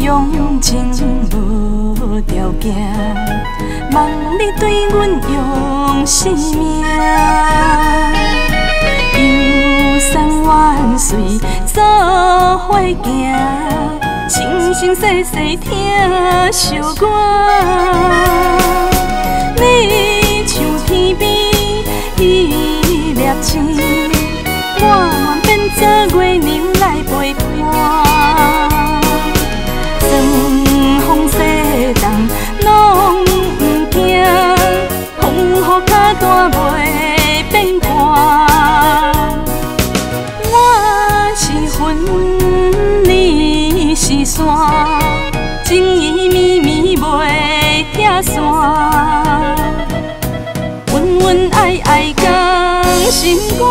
用情无条件，望你对阮用生命。游山万水做伙行，生生世世听相歌。你像天边迄粒星，我愿变做月亮来陪伴。霜风雪冬拢不惊，风雨脚大袂变寒。我是云，你是山，情意绵绵袂拆散，恩恩爱爱讲心肝。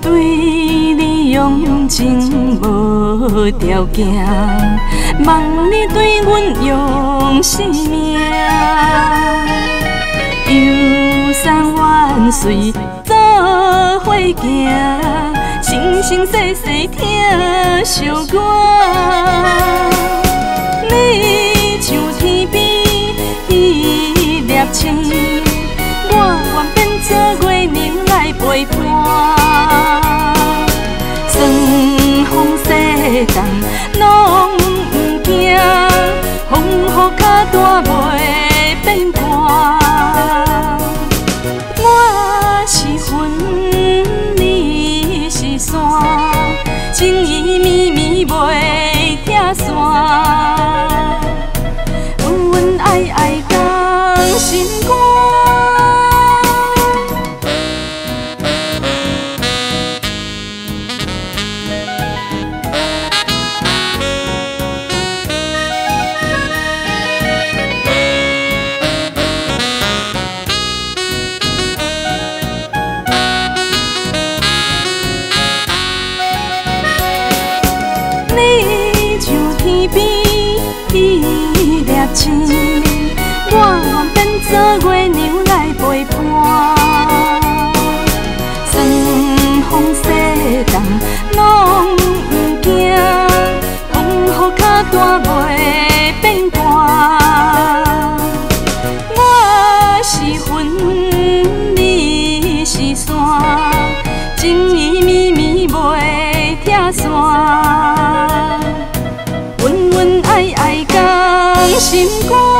对你用情无条件，望你对阮用生命。游山万水做伙行，生生世世听相歌。你像天边迄粒星，我愿变做月亮来陪伴。风雪冬拢不惊，风雨脚大袂变寒。我是云，你是山，情意绵绵袂拆散，恩恩爱爱讲心肝。天边迄粒星，我愿变做月亮来陪伴。霜风雪冬拢不惊，风雨脚大袂变寒。我是云，你是山，情意绵绵袂拆散。恩恩爱爱讲心肝。